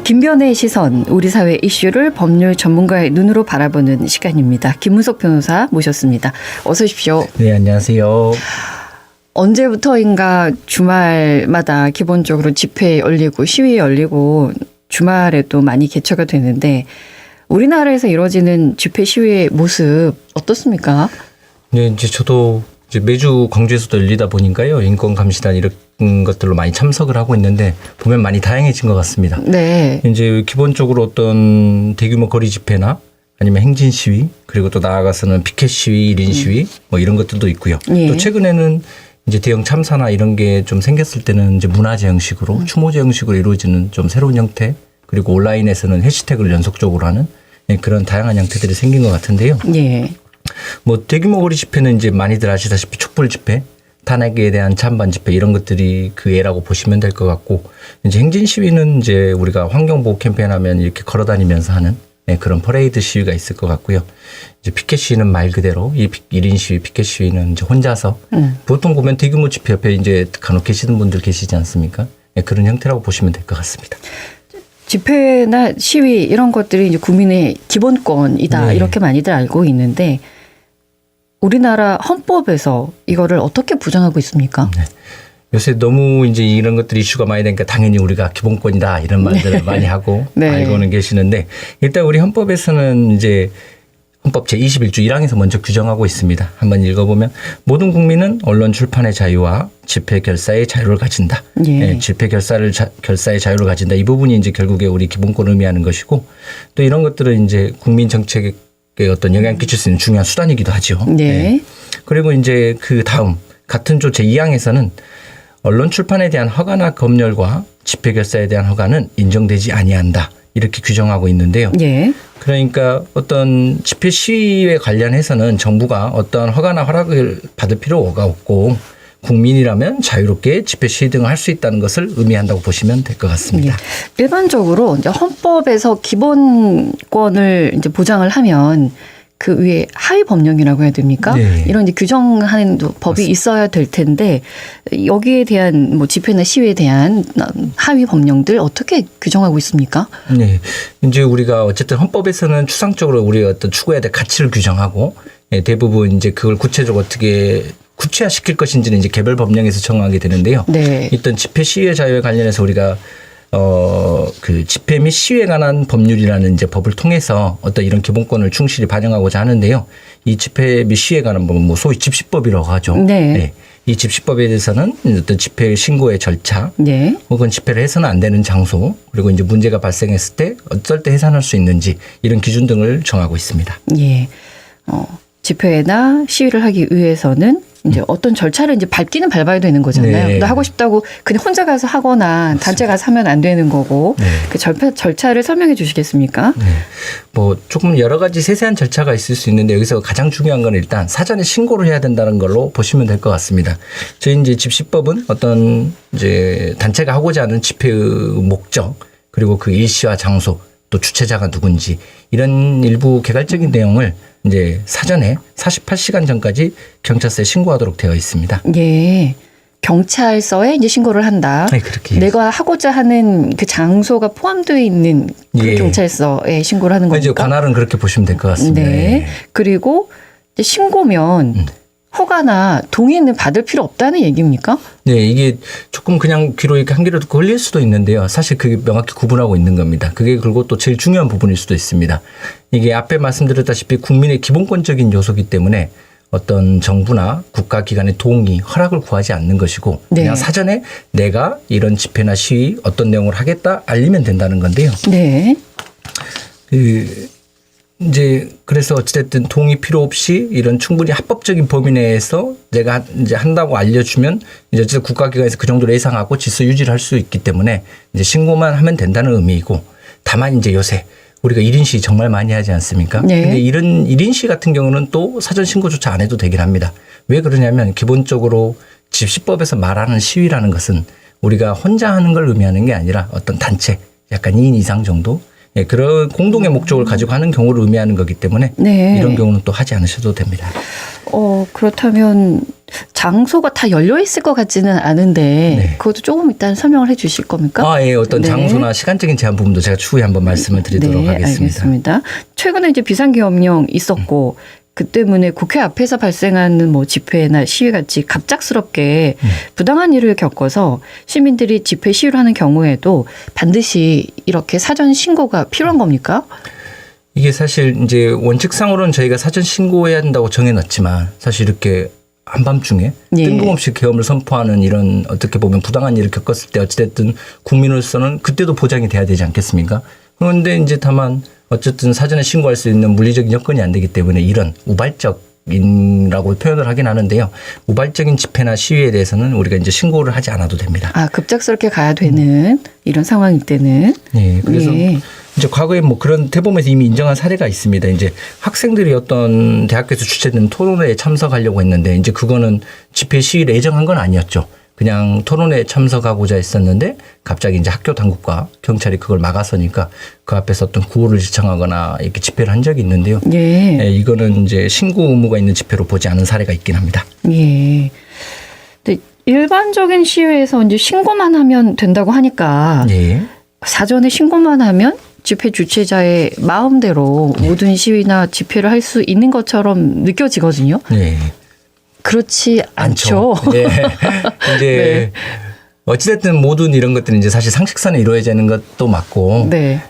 김변의 시선, 우리 사회 이슈를 법률 전문가의 눈으로 바라보는 시간입니다. 김문석 변호사 모셨습니다. 어서 오십시오. 네, 안녕하세요. 언제부터인가 주말마다 기본적으로 집회 열리고 시위 열리고 주말에도 많이 개최가 되는데 우리나라에서 이루어지는 집회 시위의 모습 어떻습니까? 네, 이제 저도 이제 매주 광주에서도 열리다 보니까요. 인권 감시단 이런 것들로 많이 참석을 하고 있는데 보면 많이 다양해진 것 같습니다. 네. 이제 기본적으로 어떤 대규모 거리 집회나 아니면 행진 시위 그리고 또 나아가서는 피켓 시위, 1인 시위 뭐 이런 것들도 있고요. 예. 또 최근에는 이제 대형 참사나 이런 게 좀 생겼을 때는 이제 문화제 형식으로 추모제 형식으로 이루어지는 좀 새로운 형태 그리고 온라인에서는 해시태그를 연속적으로 하는 그런 다양한 형태들이 생긴 것 같은데요. 예. 뭐 대규모 거리 집회는 이제 많이들 아시다시피 촛불 집회, 탄핵에 대한 찬반 집회 이런 것들이 그 예라고 보시면 될 것 같고 이제 행진 시위는 이제 우리가 환경보호 캠페인하면 이렇게 걸어다니면서 하는 그런 퍼레이드 시위가 있을 것 같고요. 이제 피켓 시위는 말 그대로 이 1인 시위, 피켓 시위는 이제 혼자서 보통 보면 대규모 집회 옆에 이제 간혹 계시는 분들 계시지 않습니까? 그런 형태라고 보시면 될 것 같습니다. 집회나 시위 이런 것들이 이제 국민의 기본권이다 네. 이렇게 많이들 알고 있는데 우리나라 헌법에서 이거를 어떻게 부정하고 있습니까? 네. 요새 너무 이제 이런 것들이 이슈가 많이 되니까 당연히 우리가 기본권이다 이런 말들을 네. 많이 하고 네. 알고는 계시는데 일단 우리 헌법에서는 이제 헌법 제21조 1항에서 먼저 규정하고 있습니다. 한번 읽어보면 모든 국민은 언론 출판의 자유와 집회 결사의 자유를 가진다. 예. 집회 결사의 자유를 가진다. 이 부분이 이제 결국에 우리 기본권을 의미하는 것이고 또 이런 것들은 이제 국민 정책에 어떤 영향을 끼칠 수 있는 중요한 수단이기도 하죠. 네. 그리고 이제 그 다음 같은 조 제2항에서는 언론 출판에 대한 허가나 검열과 집회 결사에 대한 허가는 인정되지 아니한다. 이렇게 규정하고 있는데요. 예. 그러니까 어떤 집회 시위에 관련해서는 정부가 어떤 허가나 허락을 받을 필요가 없고 국민이라면 자유롭게 집회 시위 등을 할 수 있다는 것을 의미한다고 보시면 될 것 같습니다. 예. 일반적으로 이제 헌법에서 기본권을 이제 보장을 하면 그 위에 하위 법령이라고 해야 됩니까? 네. 이런 이제 규정하는 법이 있어야 될 텐데 여기에 대한 뭐 집회나 시위에 대한 하위 법령들 어떻게 규정하고 있습니까? 네, 이제 우리가 어쨌든 헌법에서는 추상적으로 우리가 어떤 추구해야 될 가치를 규정하고 대부분 이제 그걸 구체적으로 어떻게 구체화시킬 것인지는 이제 개별 법령에서 정하게 되는데요. 네. 일단 집회 시위의 자유에 관련해서 우리가 그 집회 및 시위에 관한 법률이라는 이제 법을 통해서 어떤 이런 기본권을 충실히 반영하고자 하는데요. 이 집회 및 시위에 관한 법은 뭐 소위 집시법이라고 하죠. 네. 이 집시법에 대해서는 어떤 집회 신고의 절차, 네. 혹은 집회를 해서는 안 되는 장소, 그리고 이제 문제가 발생했을 때 어쩔 때 해산할 수 있는지 이런 기준 등을 정하고 있습니다. 예. 집회나 시위를 하기 위해서는 이제 어떤 절차를 이제 밟기는 밟아야 되는 거잖아요. 네. 근데 하고 싶다고 그냥 혼자 가서 하거나 맞습니다. 단체 가서 하면 안 되는 거고 네. 그 절차를 설명해 주시겠습니까? 네. 뭐 조금 여러 가지 세세한 절차가 있을 수 있는데 여기서 가장 중요한 건 일단 사전에 신고를 해야 된다는 걸로 보시면 될 것 같습니다. 저희 이제 집시법은 어떤 이제 단체가 하고자 하는 집회의 목적 그리고 그 일시와 장소 또 주최자가 누군지 이런 일부 개괄적인 내용을 이제 사전에 48시간 전까지 경찰서에 신고하도록 되어 있습니다. 예. 경찰서에 이제 신고를 한다. 네, 그렇게. 내가 하고자 하는 그 장소가 포함되어 있는 그 예. 경찰서에 신고를 하는 이제 겁니까? 관할은 그렇게 보시면 될 것 같습니다. 네. 그리고 이제 신고면 허가나 동의는 받을 필요 없다는 얘기입니까? 네, 이게 조금 그냥 귀로 이렇게 한 귀로 듣고 흘릴 수도 있는데요. 사실 그게 명확히 구분하고 있는 겁니다. 그게 그리고 또 제일 중요한 부분일 수도 있습니다. 이게 앞에 말씀드렸다시피 국민의 기본권적인 요소이기 때문에 어떤 정부나 국가기관의 동의, 허락을 구하지 않는 것이고 네. 그냥 사전에 내가 이런 집회나 시위 어떤 내용을 하겠다 알리면 된다는 건데요. 네. 이제 그래서 어찌됐든 동의 필요 없이 이런 충분히 합법적인 범위 내에서 내가 이제 한다고 알려주면 이제 어쨌든 국가기관에서 그 정도로 예상하고 질서 유지를 할 수 있기 때문에 이제 신고만 하면 된다는 의미이고 다만 이제 요새 우리가 1인 시위 정말 많이 하지 않습니까? 네. 근데 이런 1인 시위 같은 경우는 또 사전 신고조차 안 해도 되긴 합니다. 왜 그러냐면 기본적으로 집시법에서 말하는 시위라는 것은 우리가 혼자 하는 걸 의미하는 게 아니라 어떤 단체 약간 2인 이상 정도 그런 공동의 목적을 가지고 하는 경우를 의미하는 거기 때문에 네. 이런 경우는 또 하지 않으셔도 됩니다. 그렇다면 장소가 다 열려 있을 것 같지는 않은데 네. 그것도 조금 이따 설명을 해 주실 겁니까? 예, 어떤 네. 장소나 시간적인 제한 부분도 제가 추후에 한번 말씀을 드리도록 네, 하겠습니다. 알겠습니다. 최근에 이제 비상계엄령 있었고 그 때문에 국회 앞에서 발생하는 뭐 집회나 시위 같이 갑작스럽게 부당한 일을 겪어서 시민들이 집회 시위를 하는 경우에도 반드시 이렇게 사전 신고가 필요한 겁니까? 이게 사실 이제 원칙상으로는 저희가 사전 신고해야 한다고 정해놨지만 사실 이렇게 한밤중에 예. 뜬금없이 계엄을 선포하는 이런 어떻게 보면 부당한 일을 겪었을 때 어찌됐든 국민으로서는 그때도 보장이 돼야 되지 않겠습니까? 그런데 이제 다만 어쨌든 사전에 신고할 수 있는 물리적인 여건이 안 되기 때문에 이런 우발적인라고 표현을 하긴 하는데요. 우발적인 집회나 시위에 대해서는 우리가 이제 신고를 하지 않아도 됩니다. 아, 급작스럽게 가야 되는 이런 상황일 때는. 네, 그래서 예. 이제 과거에 뭐 그런 대법원에서 이미 인정한 사례가 있습니다. 이제 학생들이 어떤 대학교에서 주최된 토론회에 참석하려고 했는데 이제 그거는 집회 시위를 예정한 건 아니었죠. 그냥 토론회에 참석하고자 했었는데 갑자기 이제 학교 당국과 경찰이 그걸 막아서니까 그 앞에서 어떤 구호를 지청하거나 이렇게 집회를 한 적이 있는데요. 예. 예, 이거는 이제 신고 의무가 있는 집회로 보지 않은 사례가 있긴 합니다. 예. 근데 일반적인 시위에서 이제 신고만 하면 된다고 하니까 예. 사전에 신고만 하면 집회 주최자의 마음대로 모든 시위나 집회를 할 수 있는 것처럼 느껴지거든요. 예. 그렇지 않죠. 예. 이제 어찌됐든 모든 이런 것들은 이제 사실 상식선에 이루어지는 것도 맞고 네.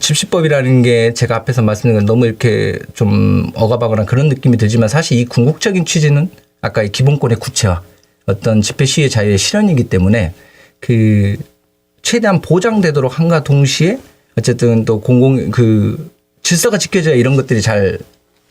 집시법이라는 게 제가 앞에서 말씀드린 건 너무 이렇게 좀 억압하거나 그런 느낌이 들지만 사실 이 궁극적인 취지는 아까 이 기본권의 구체화 어떤 집회 시위의 자유의 실현이기 때문에 그 최대한 보장되도록 한가 동시에 어쨌든 또 질서가 지켜져야 이런 것들이 잘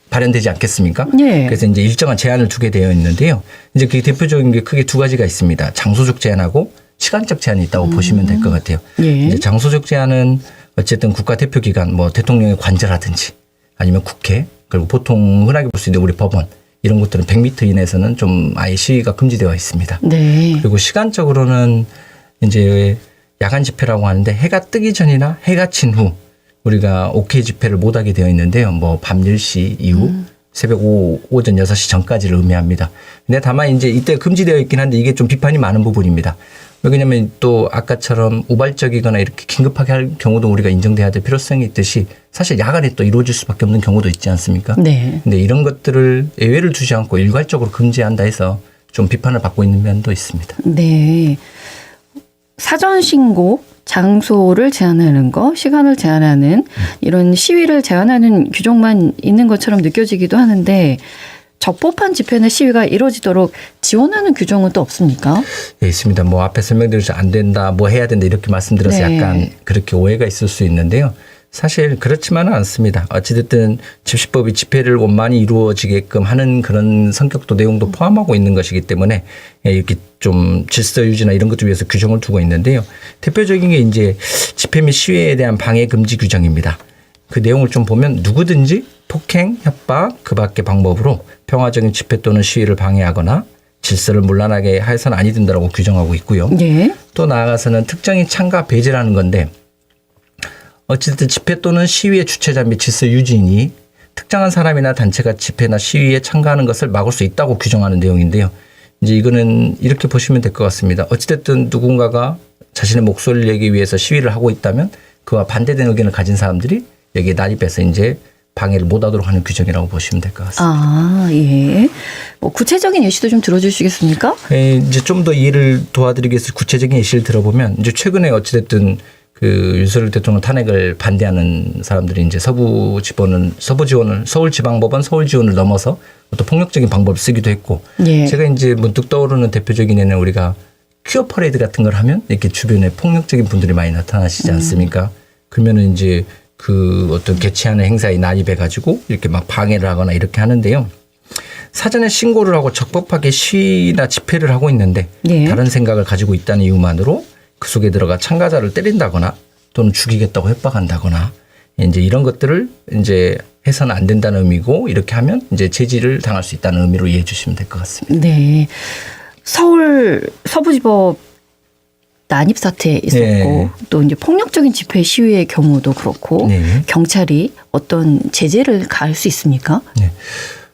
발현되지 않겠습니까? 예. 그래서 이제 일정한 제한을 두게 되어 있는데요. 이제 그 대표적인 게 크게 두 가지가 있습니다. 장소적 제한하고 시간적 제한이 있다고 보시면 될 것 같아요. 예. 이제 장소적 제한은 어쨌든 국가 대표기관, 뭐 대통령의 관저라든지 아니면 국회 그리고 보통 흔하게 볼 수 있는 우리 법원 이런 것들은 100m 이내에서는 좀 아예 시위가 금지되어 있습니다. 네. 그리고 시간적으로는 이제 야간 집회라고 하는데 해가 뜨기 전이나 해가 친 후 우리가 OK 집회를 못하게 되어 있는데요. 뭐 밤 10시 이후 새벽 오전 6시 전까지를 의미합니다. 근데 다만 이제 이때 금지되어 있긴 한데 이게 좀 비판이 많은 부분입니다. 왜냐하면 또 아까처럼 우발적이거나 이렇게 긴급하게 할 경우도 우리가 인정돼야 될 필요성이 있듯이 사실 야간에 또 이루어질 수밖에 없는 경우도 있지 않습니까? 네. 근데 이런 것들을 예외를 두지 않고 일괄적으로 금지한다 해서 좀 비판을 받고 있는 면도 있습니다. 네. 사전 신고, 장소를 제한하는 거, 시간을 제한하는 이런 시위를 제한하는 규정만 있는 것처럼 느껴지기도 하는데 적법한 집회나 시위가 이루어지도록 지원하는 규정은 또 없습니까? 예, 있습니다. 뭐 앞에 설명드려서 안 된다, 뭐 해야 된다 이렇게 말씀드려서 네. 약간 그렇게 오해가 있을 수 있는데요. 사실 그렇지만은 않습니다. 어찌됐든 집시법이 집회를 원만히 이루어지게끔 하는 그런 성격도 내용도 포함하고 있는 것이기 때문에 이렇게 좀 질서 유지나 이런 것들 위해서 규정을 두고 있는데요. 대표적인 게 이제 집회 및 시위에 대한 방해 금지 규정입니다. 그 내용을 좀 보면 누구든지 폭행, 협박, 그 밖의 방법으로 평화적인 집회 또는 시위를 방해하거나 질서를 문란하게 해서는 아니 된다라고 규정하고 있고요. 네. 또 나아가서는 특정인 참가 배제라는 건데 어쨌든 집회 또는 시위의 주최자 및 질서 유지인이 특정한 사람이나 단체가 집회나 시위에 참가하는 것을 막을 수 있다고 규정하는 내용인데요. 이제 이거는 이렇게 보시면 될 것 같습니다. 어찌됐든 누군가가 자신의 목소리를 내기 위해서 시위를 하고 있다면 그와 반대되는 의견을 가진 사람들이 여기에 난입해서 이제 방해를 못하도록 하는 규정이라고 보시면 될 것 같습니다. 아, 예. 뭐 구체적인 예시도 좀 들어주시겠습니까? 이제 좀 더 이해를 도와드리기 위해서 구체적인 예시를 들어보면 이제 최근에 어찌됐든 그 윤석열 대통령 탄핵을 반대하는 사람들이 이제 서울지방법원 서울지원을 넘어서 어떤 폭력적인 방법을 쓰기도 했고 예. 제가 이제 문득 떠오르는 대표적인 예는 우리가 퀴어 퍼레이드 같은 걸 하면 이렇게 주변에 폭력적인 분들이 많이 나타나시지 않습니까? 그러면은 이제 그 어떤 개최하는 행사에 난입해 가지고 이렇게 막 방해를 하거나 이렇게 하는데요. 사전에 신고를 하고 적법하게 시위나 집회를 하고 있는데 예. 다른 생각을 가지고 있다는 이유만으로 그 속에 들어가 참가자를 때린다거나 또는 죽이겠다고 협박한다거나 이제 이런 것들을 이제 해서는 안 된다는 의미고 이렇게 하면 이제 제지를 당할 수 있다는 의미로 이해해 주시면 될 것 같습니다. 네. 서울 서부지법 난입 사태 있었고 네. 또 이제 폭력적인 집회 시위의 경우도 그렇고 네. 경찰이 어떤 제재를 가할 수 있습니까? 네.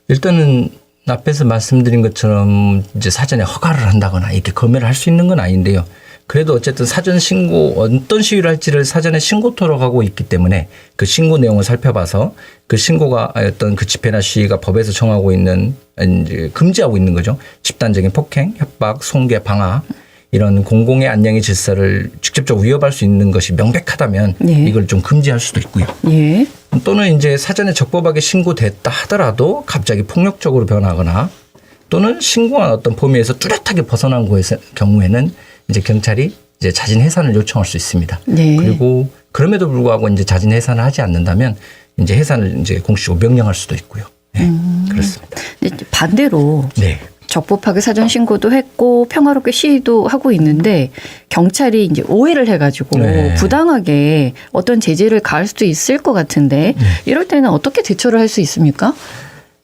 일단은 앞에서 말씀드린 것처럼 이제 사전에 허가를 한다거나 이렇게 검열을 할 수 있는 건 아닌데요. 그래도 어쨌든 사전 신고 어떤 시위를 할지를 사전에 신고토록 하고 있기 때문에 그 신고 내용을 살펴봐서 그 신고가 어떤 그 집회나 시위가 법에서 정하고 있는 이제 금지하고 있는 거죠. 집단적인 폭행, 협박, 손괴, 방화 이런 공공의 안녕의 질서를 직접적으로 위협할 수 있는 것이 명백하다면 네. 이걸 좀 금지할 수도 있고요. 예. 또는 이제 사전에 적법하게 신고됐다 하더라도 갑자기 폭력적으로 변하거나 또는 신고한 어떤 범위에서 뚜렷하게 벗어난 경우에는 이제 경찰이 이제 자진 해산을 요청할 수 있습니다. 네. 그리고 그럼에도 불구하고 이제 자진 해산을 하지 않는다면 이제 해산을 이제 공식적으로 명령할 수도 있고요. 네, 그렇습니다. 근데 반대로 네. 적법하게 사전 신고도 했고 평화롭게 시위도 하고 있는데 경찰이 이제 오해를 해가지고 네. 부당하게 어떤 제재를 가할 수도 있을 것 같은데 이럴 때는 어떻게 대처를 할 수 있습니까?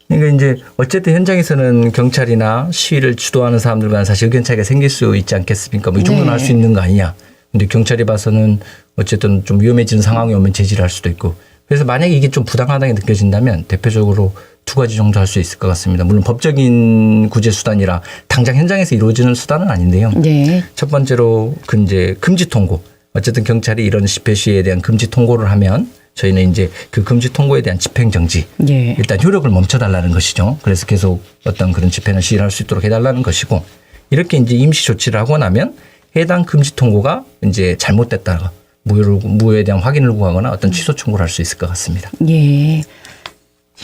그러니까 이제 어쨌든 현장에서는 경찰이나 시위를 주도하는 사람들과는 사실 의견 차이가 생길 수 있지 않겠습니까? 뭐 이 정도는 네. 할 수 있는 거 아니냐. 근데 경찰이 봐서는 어쨌든 좀 위험해지는 상황이 오면 제지를 할 수도 있고. 그래서 만약에 이게 좀 부당하다고 느껴진다면 대표적으로 두 가지 정도 할 수 있을 것 같습니다. 물론 법적인 구제 수단이라 당장 현장에서 이루어지는 수단은 아닌데요. 네. 첫 번째로 그 이제 금지 통고. 어쨌든 경찰이 이런 집회 시위에 대한 금지 통고를 하면 저희는 이제 그 금지 통고에 대한 집행 정지. 예. 일단 효력을 멈춰달라는 것이죠. 그래서 계속 어떤 그런 집회나 시위를 할 수 있도록 해달라는 것이고 이렇게 이제 임시 조치를 하고 나면 해당 금지 통고가 이제 잘못됐다가 무효에 대한 확인을 구하거나 어떤 취소 청구를 할 수 있을 것 같습니다. 예.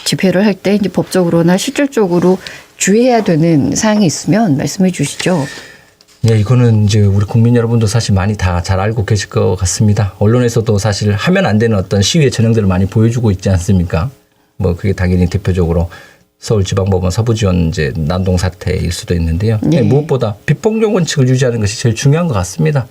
집회를 할 때 이제 법적으로나 실질적으로 주의해야 되는 사항이 있으면 말씀해 주시죠. 네, 이거는 이제 우리 국민 여러분도 사실 많이 다 잘 알고 계실 것 같습니다. 언론에서도 사실 하면 안 되는 어떤 시위의 전형들을 많이 보여주고 있지 않습니까? 뭐 그게 당연히 대표적으로 서울지방법원 서부지원 이제 난동 사태일 수도 있는데요. 네. 무엇보다 비폭력 원칙을 유지하는 것이 제일 중요한 것 같습니다.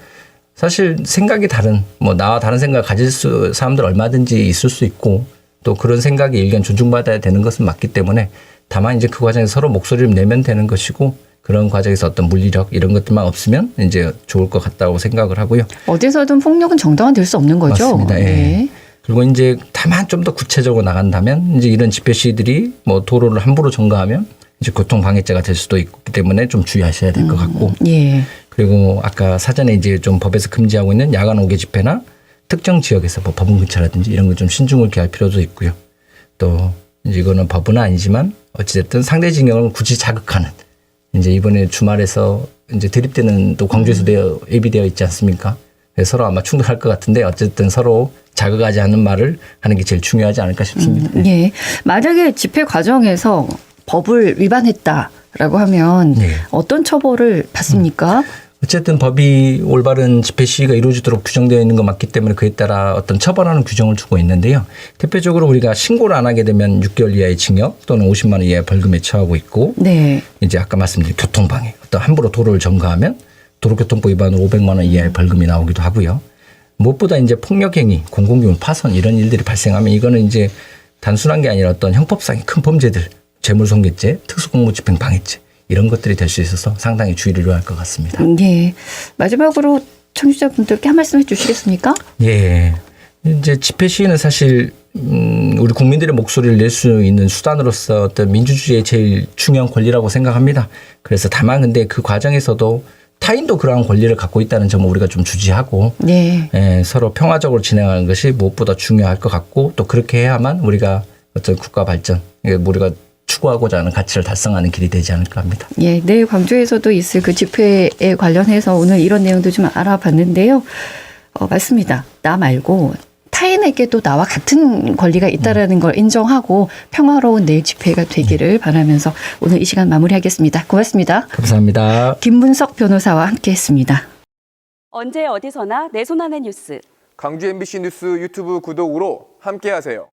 사실 생각이 다른 뭐 나와 다른 생각을 가질 사람들 얼마든지 있을 수 있고 또 그런 생각이 일견 존중받아야 되는 것은 맞기 때문에 다만 이제 그 과정에서 서로 목소리를 내면 되는 것이고 그런 과정에서 어떤 물리력 이런 것들만 없으면 이제 좋을 것 같다고 생각을 하고요. 어디서든 폭력은 정당화될 수 없는 거죠. 맞습니다. 예. 네. 그리고 이제 다만 좀 더 구체적으로 나간다면 이제 이런 집회 시위들이 뭐 도로를 함부로 점거하면 이제 교통방해죄가 될 수도 있기 때문에 좀 주의하셔야 될 것 같고. 예. 그리고 아까 사전에 이제 좀 법에서 금지하고 있는 야간 5개 집회나 특정 지역에서 뭐 법원 근처라든지 이런 거 좀 신중을 기할 필요도 있고요. 또 이제 이거는 법은 아니지만 어찌됐든 상대 진영을 굳이 자극하는 이제 이번에 주말에서 이제 대립되는 또 광주에서 예비되어 있지 않습니까? 그래서 서로 아마 충돌할 것 같은데 어쨌든 서로 자극하지 않는 말을 하는 게 제일 중요하지 않을까 싶습니다. 예. 만약에 집회 과정에서 법을 위반했다라고 하면 네. 어떤 처벌을 받습니까? 어쨌든 법이 올바른 집회 시위가 이루어지도록 규정되어 있는 것 맞기 때문에 그에 따라 어떤 처벌하는 규정을 두고 있는데요. 대표적으로 우리가 신고를 안 하게 되면 6개월 이하의 징역 또는 50만 원 이하의 벌금에 처하고 있고 네. 이제 아까 말씀드린 교통방해 어떤 함부로 도로를 점거하면 도로교통법 위반으로 500만 원 이하의 벌금이 나오기도 하고요. 무엇보다 이제 폭력행위, 공공기물 파손 이런 일들이 발생하면 이거는 이제 단순한 게 아니라 어떤 형법상의 큰 범죄들, 재물손괴죄, 특수공무집행 방해죄 이런 것들이 될 수 있어서 상당히 주의를 요할 것 같습니다. 예. 마지막으로 청취자분들께 한 말씀 해주시겠습니까? 예. 이제 집회 시위는 사실 우리 국민들의 목소리를 낼 수 있는 수단으로서 어떤 민주주의의 제일 중요한 권리라고 생각합니다. 그래서 다만 근데 그 과정에서도 타인도 그러한 권리를 갖고 있다는 점을 우리가 좀 주지하고 네. 예, 서로 평화적으로 진행하는 것이 무엇보다 중요할 것 같고 또 그렇게 해야만 우리가 어떤 국가 발전, 우리가 추구하고자 하는 가치를 달성하는 길이 되지 않을까 합니다. 예, 내일 광주에서도 있을 그 집회에 관련해서 오늘 이런 내용도 좀 알아봤는데요. 맞습니다. 나 말고 타인에게도 나와 같은 권리가 있다라는 걸 인정하고 평화로운 내일 집회가 되기를 바라면서 오늘 이 시간 마무리하겠습니다. 고맙습니다. 감사합니다. 김문석 변호사와 함께했습니다. 언제 어디서나 내 손 안의 뉴스. 광주 MBC 뉴스 유튜브 구독으로 함께하세요.